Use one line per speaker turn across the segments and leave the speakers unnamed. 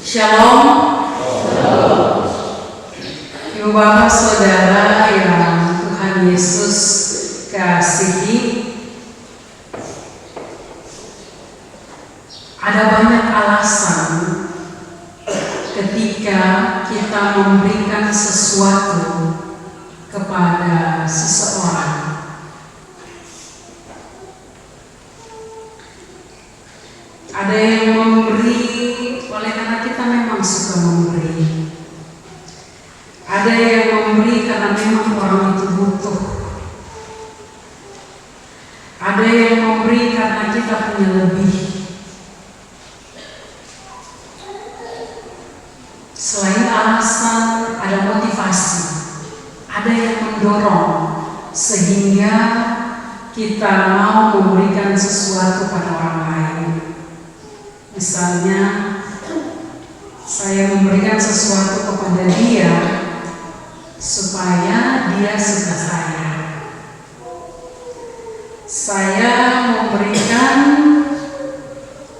Shalom. Ibu bapak saudara yang Tuhan Yesus kasihi, ada banyak alasan ketika kita memberikan sesuatu kepada seseorang. Ada yang memberi oleh karena kita memang suka memberi. Ada yang memberi karena memang orang itu butuh. Ada yang memberi karena kita punya lebih. Selain alasan, ada motivasi. Ada yang mendorong sehingga kita mau memberikan sesuatu pada orang lain. Misalnya, saya memberikan sesuatu kepada dia supaya dia suka saya. Saya memberikan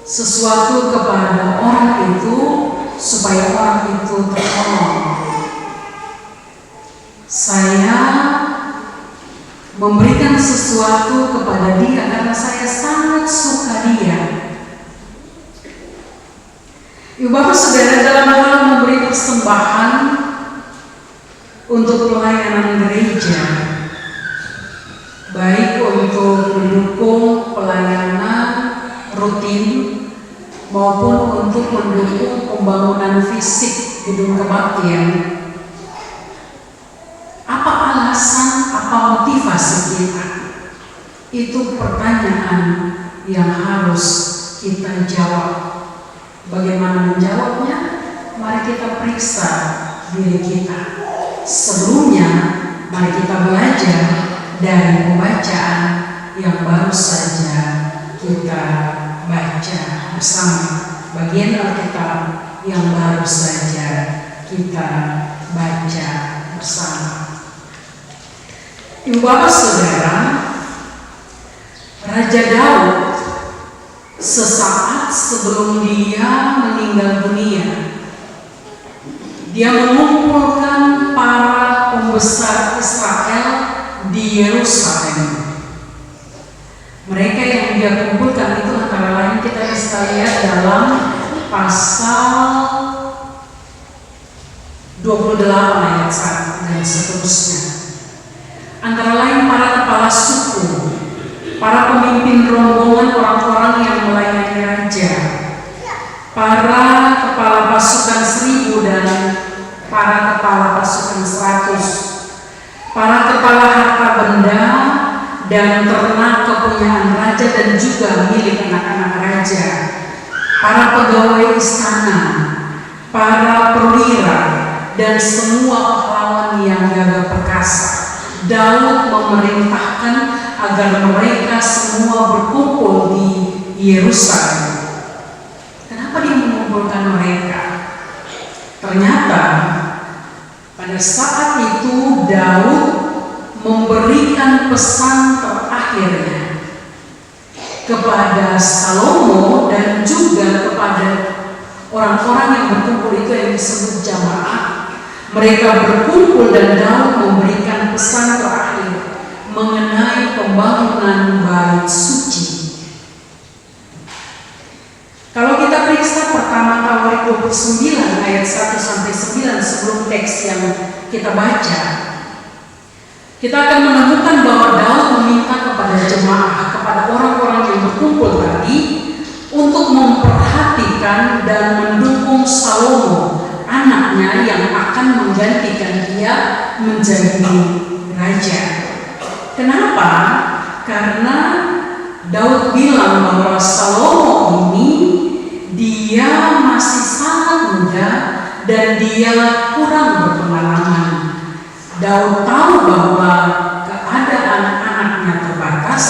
sesuatu kepada orang itu supaya orang itu tertolong. Saya memberikan sesuatu kepada dia karena saya sangat suka dia. Ibu bapak saudara, dalam hal memberi persembahan untuk pelayanan gereja, baik untuk mendukung pelayanan rutin maupun untuk mendukung pembangunan fisik gedung kebaktian, apa alasan, apa motivasi kita? Itu pertanyaan yang harus kita jawab. Bagaimana menjawabnya? Mari kita periksa diri kita. Sebelumnya, mari kita belajar dari pembacaan yang baru saja kita baca bersama. Bagian Alkitab yang baru saja kita baca bersama. Ibu bapak saudara, Raja Daud sesaat sebelum dia meninggal dunia, dia mengumpulkan para pembesar Israel di Yerusalem. Mereka yang dia kumpulkan itu antara lain kita bisa lihat dalam pasal 28 ayat 1 dan seterusnya. Antara lain para kepala suku, para pemimpin rombongan orang-orang yang melayani raja, para kepala pasukan 1000 dan para kepala pasukan 100, para kepala harta benda dan ternak kepunyaan raja dan juga milik anak-anak raja, para pegawai istana, para perwira dan semua pahlawan yang gagah perkasa. Daud memerintahkan agar mereka semua berkumpul di Yerusalem. Kenapa dia mengumpulkan mereka? Ternyata pada saat itu Daud memberikan pesan terakhirnya kepada Salomo dan juga kepada orang-orang yang berkumpul itu yang disebut jamaah. Mereka berkumpul dan Daud memberikan pesan terakhir mengenai pembangunan bait suci. Kalau kita periksa pertama Tawarik 29 ayat 1 sampai 9 sebelum teks yang kita baca, kita akan menemukan bahwa Daud meminta kepada jemaah, kepada orang-orang yang berkumpul tadi untuk memperhatikan dan mendukung Salomo, anaknya yang akan menggantikan dia menjadi raja. Kenapa? Karena Daud bilang bahwa Salomo ini dia masih sangat muda dan dia kurang berpengalaman. Daud tahu bahwa keadaan anaknya terbatas,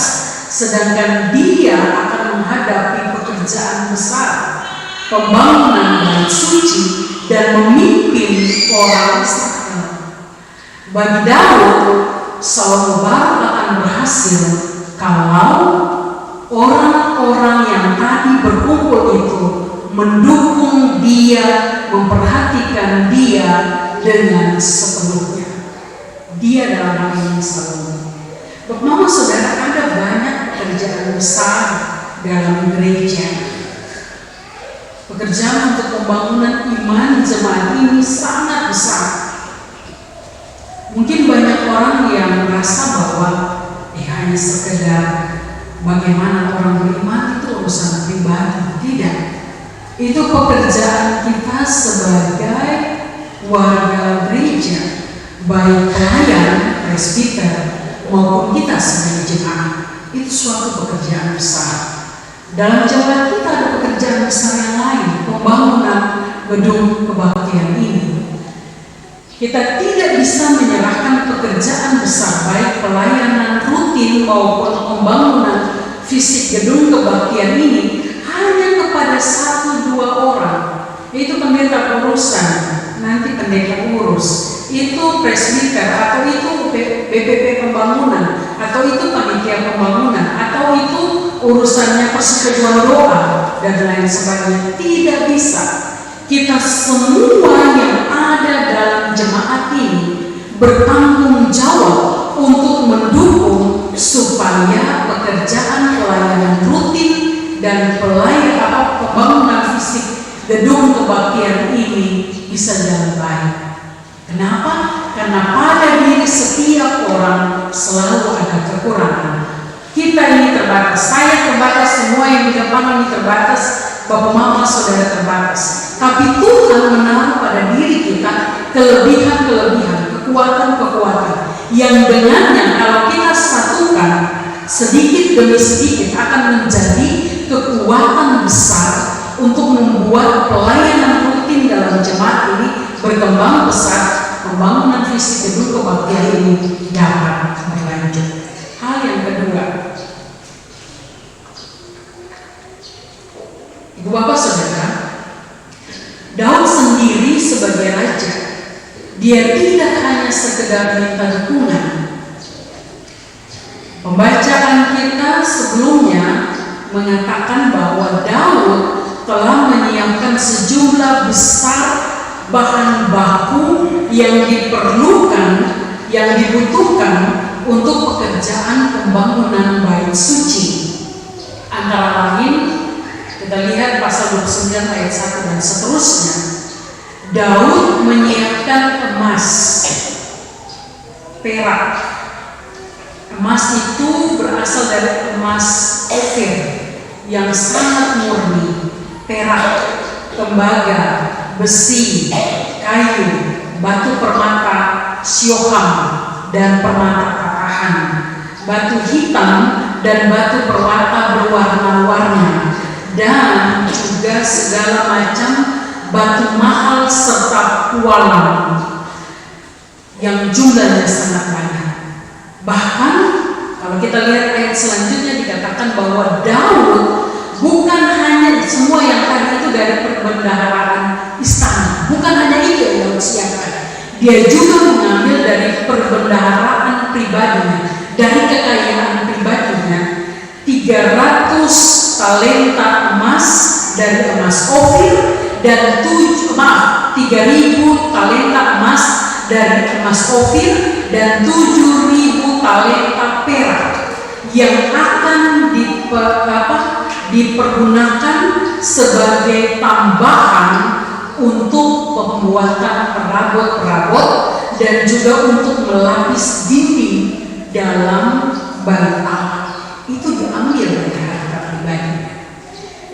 sedangkan dia akan menghadapi pekerjaan besar, pembangunan bait suci dan memimpin orang Israel. Bagi Daud, Salomo baru akan berhasil kalau orang-orang yang tadi berkumpul itu mendukung dia, memperhatikan dia dengan sepenuhnya. Dia dalam hal ini selalu. Mama saudara, ada banyak pekerjaan besar dalam gereja. Pekerjaan untuk pembangunan iman jemaat ini sangat besar. Mungkin banyak orang yang merasa bahwa hanya sekedar bagaimana orang beriman itu urusan pribadi. Tidak. Itu pekerjaan kita sebagai warga gereja, baik pelayan, presbiter, maupun kita sebagai jemaat. Itu suatu pekerjaan besar. Dalam jemaat kita ada pekerjaan besar yang lain, pembangunan gedung kebaktian ini. Kita tidak bisa menyerahkan pekerjaan besar, baik pelayanan rutin maupun pembangunan fisik gedung kebaktian ini hanya kepada 1-2 orang. Itu pendeta urusan, nanti pendeta urus, itu presbiter, atau itu BPP pembangunan, atau itu panitia pembangunan, atau itu urusannya persekutuan doa dan lain sebagainya. Tidak bisa. Kita semua yang ada dalam jemaat ini bertanggung jawab untuk mendukung supaya pekerjaan pelayanan rutin dan pembangunan fisik gedung kebaktian ini bisa jalan baik. Kenapa? Karena pada diri setiap orang selalu ada kekurangan. Kita ini terbatas, saya terbatas, semua yang di depan ini terbatas, bapak mama saudara terbatas. Tapi Tuhan menaruh pada diri kita kelebihan-kelebihan, kekuatan-kekuatan yang dengannya kalau kita satukan sedikit demi sedikit akan menjadi kekuatan besar untuk membuat pelayanan rutin dalam jemaat ini berkembang besar, pembangunan fisik gedung kebaktian ini dapat berlanjut. Hal yang kedua, Ibu Bapak Saudara, Daud sendiri sebagai raja, dia tidak hanya sekedar minta dukungan. Pembacaan kita sebelumnya mengatakan bahwa Daud telah menyiapkan sejumlah besar bahan baku yang diperlukan, yang dibutuhkan untuk pekerjaan pembangunan bait suci. Antara lain, kita lihat pasal 29 ayat 1 dan seterusnya. Daud menyiapkan emas, perak. Emas itu berasal dari emas Ofir yang sangat murni, perak, tembaga, besi, kayu, batu permata, syoham, dan permata kakahan, batu hitam dan batu permata berwarna-warna, dan juga segala macam batu mahal serta kualam yang jumlahnya sangat banyak. Bahkan kalau kita lihat ayat selanjutnya dikatakan bahwa Daud bukan hanya semua yang tadi itu dari perbendaharaan istana, bukan hanya itu yang Daud siapkan. Dia juga mengambil dari perbendaharaan pribadinya, dari kekayaan pribadinya, 300 talenta emas dari emas Ofir dan 3.000 talenta emas dari emas Ofir dan 7.000 talenta perak yang akan dipergunakan sebagai tambahan untuk pembuatan perabot-perabot dan juga untuk melapis dinding dalam bait Allah. Itu diambil dari harta pribadinya.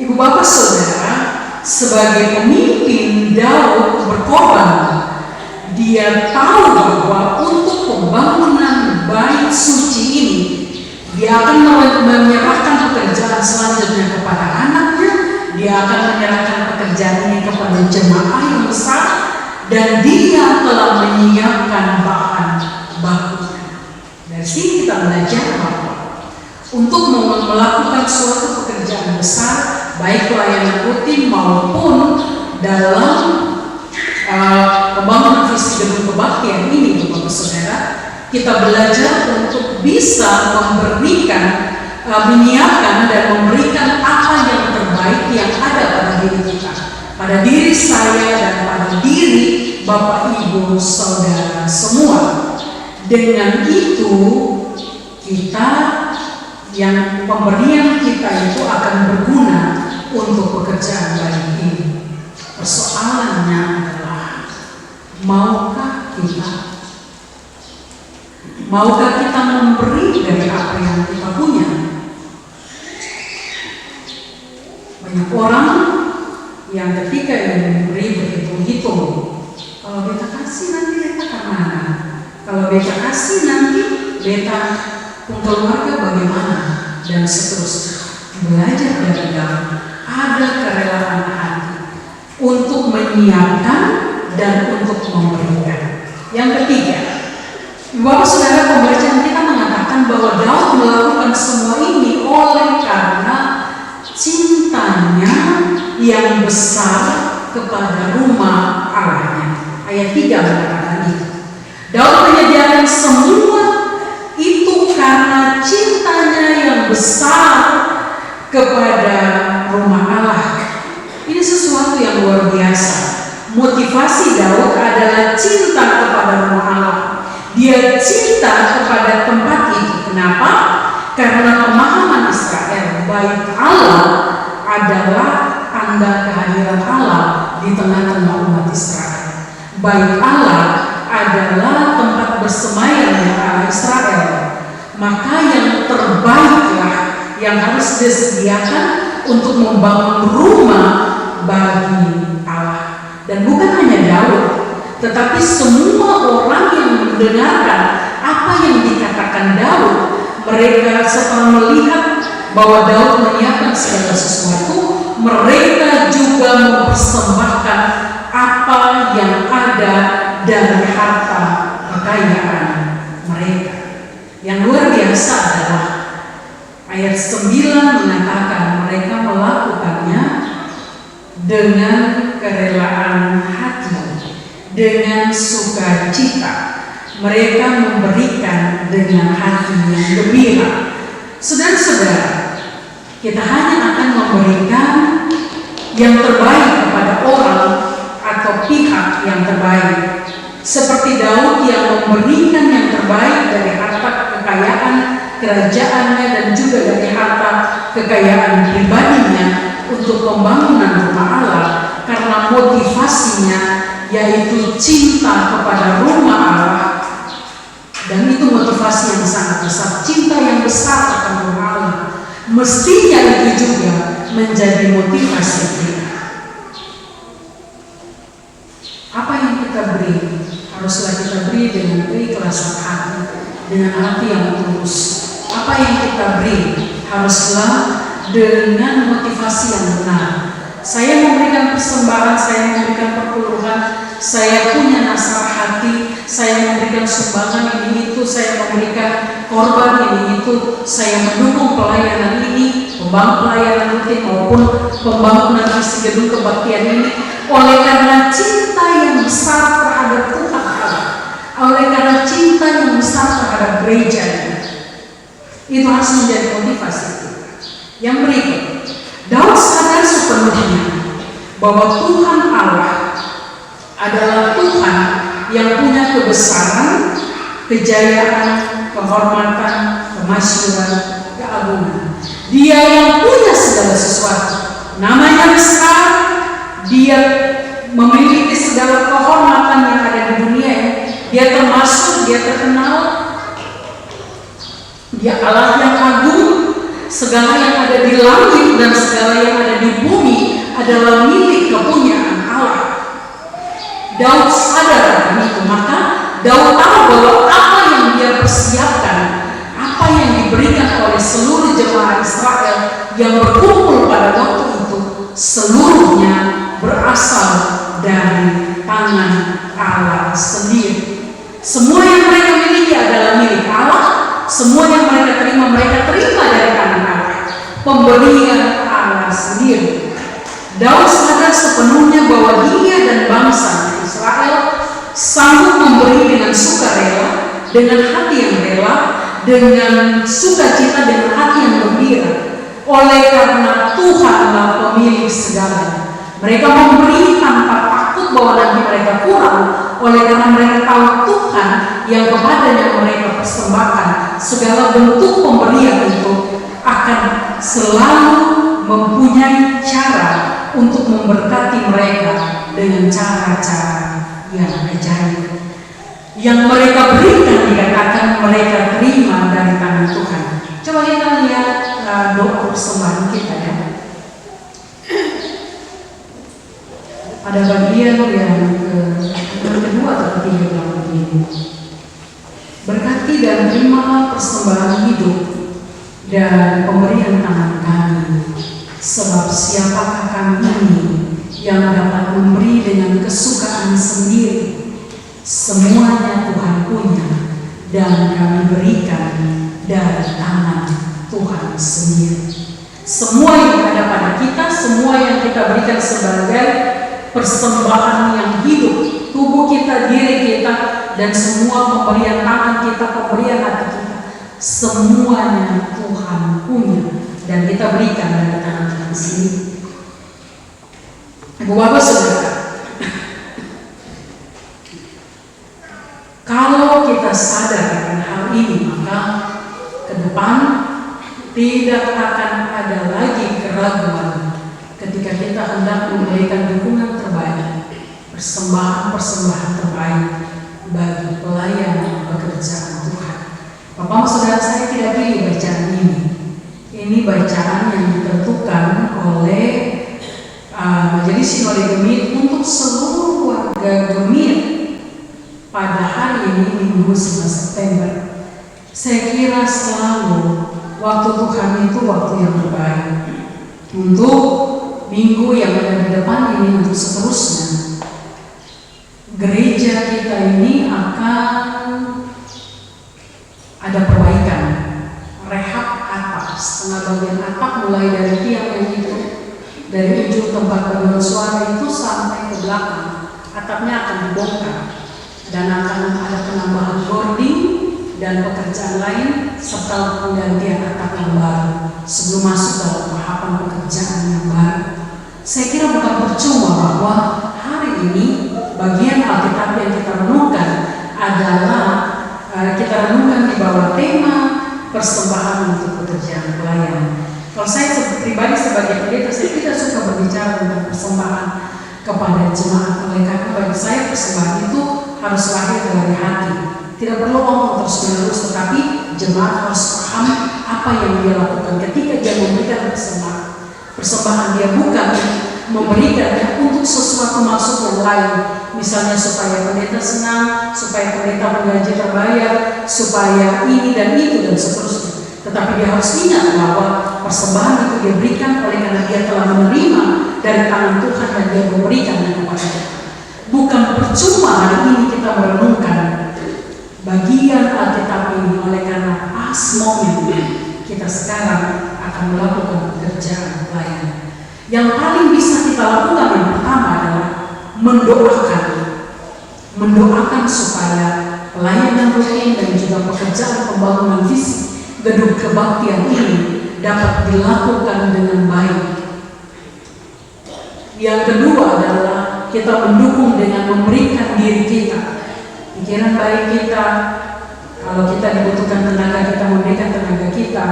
Ibu Bapak Saudara, sebagai pemimpin Daud berkorban. Dia tahu bahwa untuk pembangunan bait suci ini dia akan menyerahkan pekerjaan selanjutnya kepada anaknya, dia akan menyerahkan pekerjaan ini kepada jemaah yang besar, dan dia telah menyiapkan bahan bakunya. Dari sini kita belajar bahwa untuk melakukan suatu pekerjaan besar, baik pelayanan rutin maupun dalam pembangunan visi gedung kebaktian ini, Bapak Saudara, kita belajar untuk bisa memberikan, menyiapkan dan memberikan apa yang terbaik yang ada pada diri kita, pada pada diri saya dan pada diri Bapak Ibu Saudara semua. Dengan itu kita, yang pemberian kita itu akan berguna untuk pekerjaan baik ini. Persoalannya adalah, maukah kita? Maukah kita memberi dari apa yang kita punya? Banyak orang yang ketika yang memberi berhitung-hitung, kalau beta kasih nanti beta kemana? Kalau beta kasih nanti beta keluarga bagaimana? Dan seterusnya. Belajar dari dalam ada kerelaan hati untuk menyiapkan dan untuk memberikan. Yang ketiga, Bapak Saudara, pembacaan kita mengatakan bahwa Daud melakukan semua ini oleh karena cintanya yang besar kepada rumah Allahnya. Ayat 3 mengatakan itu. Daud menyediakan semua itu karena cintanya yang besar kepada rumah Allah. Ini sesuatu yang luar biasa. Motivasi Daud adalah cinta kepada rumah Allah. Dia cinta kepada tempat itu. Kenapa? Karena pemahaman Israel, baik Allah adalah tanda kehadiran Allah di tengah-tengah umat Israel. Baik Allah adalah tempat bersemayamnya Allah Israel. Maka yang terbaiklah yang harus disediakan untuk membangun rumah bagi Allah. Dan bukan hanya Daud, tetapi semua orang yang mendengarkan apa yang dikatakan Daud, mereka setelah melihat bahwa Daud menyiapkan segala sesuatu, mereka juga mempersembahkan apa yang ada dari harta kekayaan mereka. Yang luar biasa adalah ayat 9 mengatakan mereka melakukannya dengan kerelaan hati, dengan sukacita. Mereka memberikan dengan hati yang gembira. Saudara-saudara, kita hanya akan memberikan yang terbaik kepada orang atau pihak yang terbaik. Seperti Daud yang memberikan yang terbaik dari harta kekayaan kerajaannya dan juga dari harta kekayaan pribadinya untuk pembangunan rumah Allah, karena motivasinya yaitu cinta kepada rumah Allah. Dan itu motivasi yang sangat besar, cinta yang besar akan rumah Allah. Mestinya itu juga menjadi motivasi kita. Apa yang kita beri, haruslah kita beri dengan keikhlasan hati, dengan hati yang tulus. Apa yang kita beri, haruslah dengan motivasi yang benar. Saya memberikan persembahan, saya memberikan perpuluhan, saya punya nasar hati, saya memberikan sumbangan ini itu, saya memberikan korban ini itu, saya mendukung pelayanan ini, pembangun pelayanan rutin maupun pembangunan visi gedung kebaktian ini, oleh karena cinta yang besar terhadap Tuhan Allah, oleh karena cinta yang besar terhadap gereja ini. Itu harus menjadi motivasi kita. Yang berikut, Daud sadar sepenuhnya bahwa Tuhan Allah adalah Tuhan yang punya kebesaran, kejayaan, kehormatan, kemasyhuran, keagungan. Dia yang punya segala sesuatu. Namanya besar, dia memiliki segala kehormatan yang ada di dunia. Dia termasuk, dia terkenal, dia Allah yang agung. Segala yang ada di langit dan segala yang ada di bumi adalah milik kepunyaan Allah. Daud sadar akan itu, maka Daud tahu bahwa apa yang dia persiapkan, apa yang diberikan oleh seluruh jemaat Israel yang berkumpul pada waktu itu, seluruhnya berasal dari tangan Allah sendiri. Semua yang mereka miliki adalah milik Allah. Semua yang mereka terima dari tangan Allah. Pemberian Allah sendiri. Daud sadar sepenuhnya bahwa dia dan bangsa Israel sanggup memberi dengan sukarela, dengan hati yang rela, dengan sukacita, dengan hati yang gembira, oleh karena Tuhanlah pemilik segalanya. Mereka memberi tanpa takut bahwa nanti mereka kurang, oleh karena mereka tahu Tuhan yang kepadanya mereka persembahkan segala bentuk pemberian itu akan selalu mempunyai cara untuk memberkati mereka dengan cara-cara yang ajaib. Yang mereka berikan dikatakan mereka terima dari tangan Tuhan. Coba kita lihat doa persembahan kita ya. Ada bagian yang kedua atau ketiga dalam begini. Berkati dan terima persembahan hidup dan pemberian tangan kami, sebab siapakah kami ini yang dapat memberi dengan kesukaan sendiri? Semuanya Tuhan punya dan kami berikan dari tangan Tuhan sendiri. Semua yang ada pada kita, semua yang kita berikan sebagai persembahan yang hidup, tubuh kita, diri kita, dan semua pemberian tangan kita, pemberian hati kita, semuanya Tuhan punya dan kita berikan dari tangan Tuhan sendiri. Ibu Bapak Saudara, kalau kita sadar akan hal ini, maka ke depan tidak akan ada lagi keraguan ketika kita hendak memberikan dukungan terbaik, persembahan-persembahan terbaik bagi pelayanan pekerjaan Tuhan. Bapak Saudara, saya tidak pilih bacaan ini. Ini bacaan yang ditentukan oleh Majelis Sinode Gemit untuk seluruh warga Gemit pada hari ini Minggu 9 September. Saya kira selalu waktu Tuhan itu waktu yang terbaik untuk minggu yang ada di depan ini, untuk seterusnya. Gereja kita ini akan ada perbaikan, rehab atap, setengah bagian atap mulai dari tiang yang itu, dari ujung tempat paduan suara itu sampai ke belakang, atapnya akan dibongkar dan akan ada penambahan boarding dan pekerjaan lain serta penggantian atap yang baru sebelum masuk dalam tahapan pekerjaan yang baru. Saya kira bukan percuma bahwa hari ini bagian Alkitab yang kita renungkan adalah kita renungkan di bawah tema persembahan untuk pekerjaan pelayanan. Kalau saya pribadi sebagai pendeta, saya tidak suka berbicara tentang persembahan kepada jemaat, oleh karena bagi saya persembahan itu harus lahir dari hati. Tidak perlu ngomong terus-menerus, tetapi jemaat harus paham apa yang dia lakukan ketika dia memberikan persembahan. Persembahan dia bukan memberikannya untuk sesuatu maksud yang lain, misalnya supaya pendeta senang, supaya pendeta menggaji terbayar, supaya ini dan itu dan seterusnya. Tetapi dia harus ingat bahwa persembahan itu dia berikan oleh karena dia telah menerima dari tangan Tuhan dan dia memberikannya kepada kita. Bukan percuma hari ini kita merenungkan bagian Alkitab ini, oleh karena pas momen kita sekarang akan melakukan pekerjaan pelayanan. Yang paling bisa kita lakukan yang pertama adalah mendoakan supaya pelayanan rutin dan juga pekerjaan pembangunan fisik gedung kebaktian ini dapat dilakukan dengan baik. Yang kedua adalah kita mendukung dengan memberikan diri kita, pikiran baik kita. Kalau kita dibutuhkan tenaga, kita memberikan tenaga kita,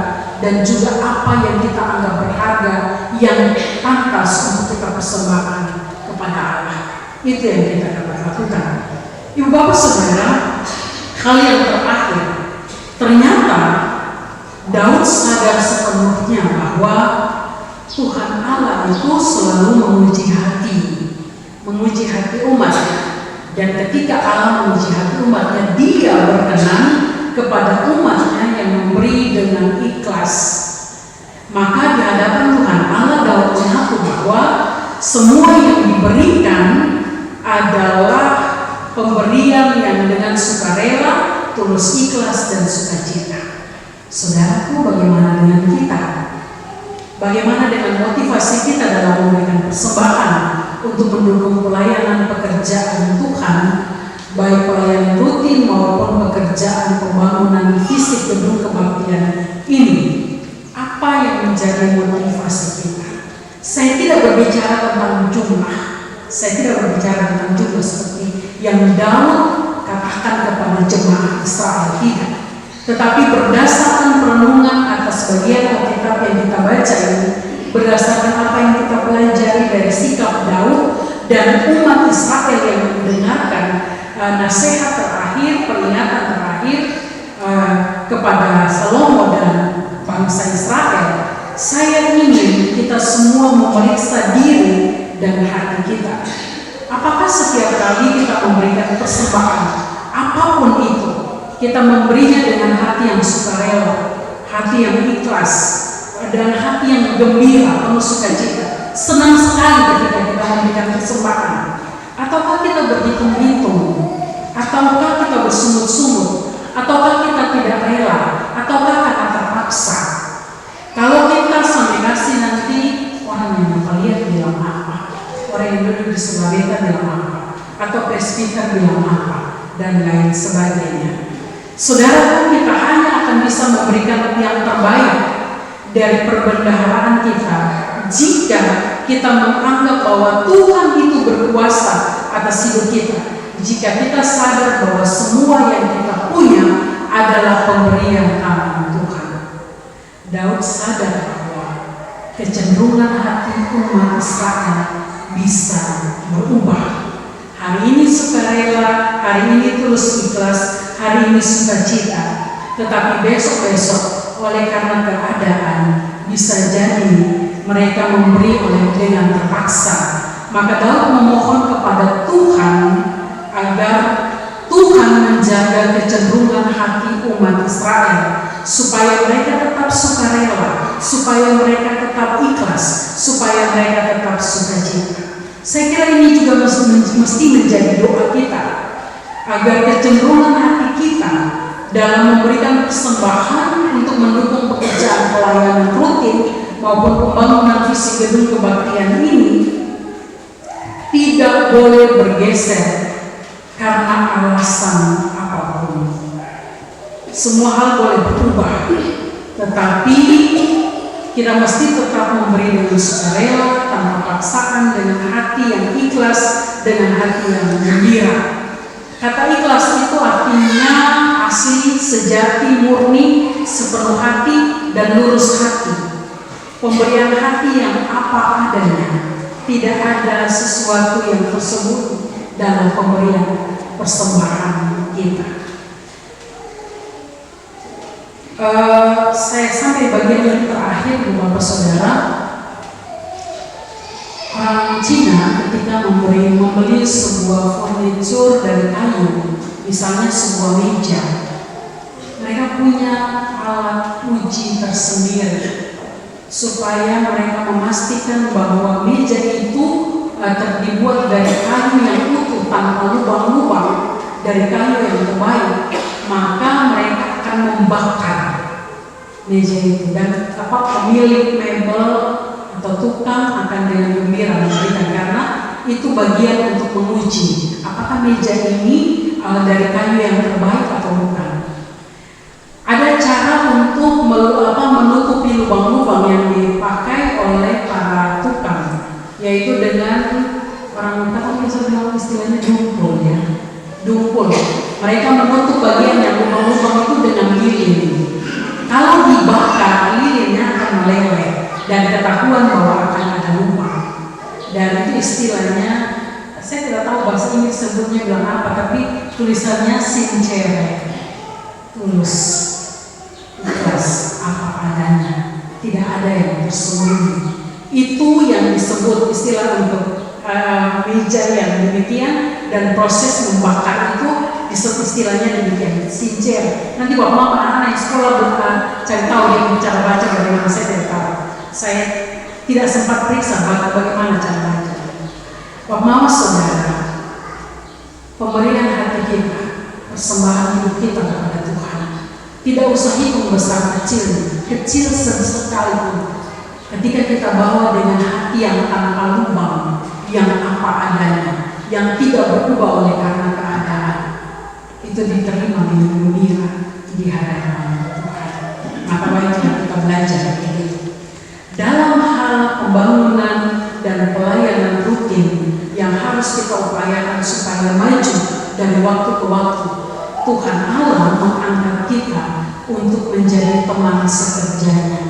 dan juga apa yang kita anggap berharga yang pantas untuk kita persembahkan kepada Allah. Itu yang kita dapat lakukan. Ibu Bapak Saudara, hal yang terakhir, ternyata Daud sadar sepenuhnya bahwa Tuhan Allah itu selalu menguji hati umatnya. Dan ketika Allah menguji hati umatnya, dia berkenan kepada umatnya yang memberi dengan ikhlas. Maka di hadapan Tuhan Allah, Daud mengaku bahwa semua yang diberikan adalah pemberian yang dengan sukarela, tulus ikhlas dan sukacita. Saudaraku, bagaimana dengan kita? Bagaimana dengan motivasi kita dalam memberikan persembahan untuk mendukung pelayanan pekerjaan Tuhan, baik pelayanan rutin maupun pekerjaan pembangunan fisik gedung kebaktian ini? Apa yang menjadi motivasi kita? Saya tidak berbicara tentang jumlah, Saya tidak berbicara tentang jumlah seperti yang Daud katakan kepada jemaat Israel, tidak. Tetapi berdasarkan perenungan atas bagian Alkitab yang kita baca ini, berdasarkan apa yang kita pelajari dari sikap Daud dan umat Israel yang mendengarkan nasihat terakhir, peringatan terakhir kepada Salomo dan bangsa Israel, saya ingin kita semua memeriksa diri dan hati kita. Apakah setiap kali kita memberikan persembahan, apapun itu, kita memberinya dengan hati yang sukarela, hati yang ikhlas, dan hati yang gembira, penuh sukacita, senang sekali ketika kita memberikan persembahan, ataukah kita berhitung-hitung, ataukah kita bersungut-sungut, ataukah kita tidak rela, ataukah karena terpaksa? Kalau kita sampai kasih nanti orang yang lihat bilang apa, orang yang duduk di sebelah kita bilang apa, atau presbiter bilang apa, dan lain sebagainya. Saudara, kan kita hanya akan bisa memberikan yang terbaik dari perbendaharaan kita jika kita menganggap bahwa Tuhan itu berkuasa atas hidup kita. Jika kita sadar bahwa semua yang kita punya adalah pemberian tangan Tuhan. Daud sadar bahwa kecenderungan hati umat Israel bisa berubah. Hari ini sukarela, hari ini tulus ikhlas, hari ini sukacita. Tetapi besok-besok oleh karena keadaan bisa jadi mereka memberi dengan terpaksa. Maka Daud memohon kepada Tuhan agar Tuhan menjaga kecenderungan hati umat Israel supaya mereka tetap sukarela, supaya mereka tetap ikhlas, supaya mereka tetap sukacita. Saya kira ini juga mesti menjadi doa kita agar kecenderungan hati kita dalam memberikan persembahan untuk mendukung pekerjaan pelayanan rutin maupun pembangunan visi gedung kebaktian ini tidak boleh bergeser karena alasan apapun. Semua hal boleh berubah, tetapi kita mesti tetap memberi dengan sukarela, tanpa paksaan, dengan hati yang ikhlas, dengan hati yang gembira. Kata ikhlas itu artinya asli, sejati, murni, sepenuh hati, dan lurus hati. Pemberian hati yang apa adanya, tidak ada sesuatu yang tersebut dalam pemberian persembahan kita. Saya sampai bagian yang terakhir, Bapak Saudara. Orang Cina ketika membeli sebuah furnitur dari kayu, misalnya sebuah meja, mereka punya alat uji tersendiri supaya mereka memastikan bahwa meja itu terdibuat dari kayu yang utuh tanpa lubang-lubang, dari kayu yang terbaik. Maka mereka akan membakar meja itu, dan pemilik mebel atau tukang akan dengan gembira memberikan, karena itu bagian untuk menguji apakah meja ini dari kayu yang terbaik atau bukan. Ada cara untuk menutupi lubang-lubang yang dipakai oleh para tukang, yaitu dengan orang kata bisa bilang istilahnya dumpul, ya. Dumpul. Mereka menutup bagian yang lubang-lubang itu dengan lilin. Kalau dibakar, lilinnya akan meleleh dan ketahuan bahwa akan ada lubang. Dan itu istilahnya, saya tidak tahu bahasa Inggris sebutnya bilang apa, tapi tulisannya sincere, tulus, ikhlas, apa adanya, tidak ada yang tersembunyi. Itu yang disebut istilah untuk meja yang demikian, dan proses membakar itu disebut istilahnya demikian, sincere. Nanti Bapak anak-anak yang sekolah cari tahu dia cara baca bagaimana, saya tidak tahu. Saya tidak sempat periksa bagaimana cara baca. Bapak Mama Saudara, pemberian hati kita, persembahan hidup kita kepada Tuhan, tidak usah hitung besar kecil sekalipun. Ketika kita bawa dengan hati yang tanpa lubang, yang apa adanya, yang tidak berubah oleh karena keadaan, itu diterima dengan gembira di hadapan Tuhan. Maka baiknya kita belajar begitu. Dalam hal pembangunan dan pelayanan rutin yang harus kita upayakan supaya maju dari waktu ke waktu. Tuhan Allah mengangkat kita untuk menjadi teman sekerjanya.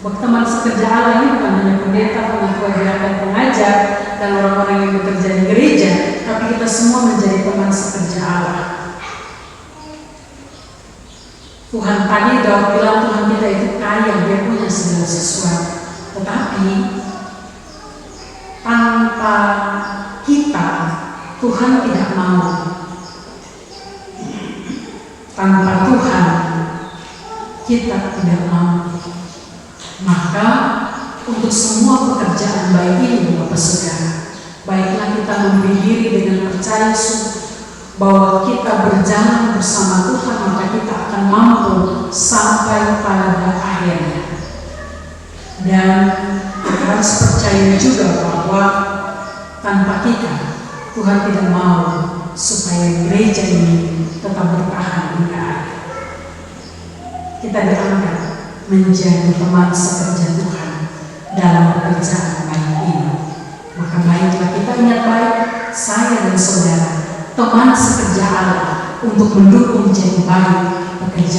Teman sekerja Allah ini bukan hanya pendeta, pengatua dan pengajar, dan orang-orang yang bekerja di gereja, tapi kita semua menjadi teman sekerja Allah. Tuhan tadi Daud bilang Tuhan kita itu kaya, dia punya segala sesuatu. Tetapi tanpa kita, Tuhan tidak mau. Tanpa Tuhan, kita tidak mau. Maka untuk semua pekerjaan baik ini Bapak Saudara, baiklah kita memberi diri dengan percaya bahwa kita berjalan bersama Tuhan, maka kita akan mampu sampai pada akhirnya. Dan kita harus percaya juga bahwa tanpa kita, Tuhan tidak mau supaya gereja ini tetap bertahan hingga akhir. Kita dianggap menjadi teman sekerja Tuhan dalam pekerjaan baik ini. Maka baiklah kita ingat baik, saya dan saudara, teman sekerja Allah untuk mendukung jadi baik pekerjaan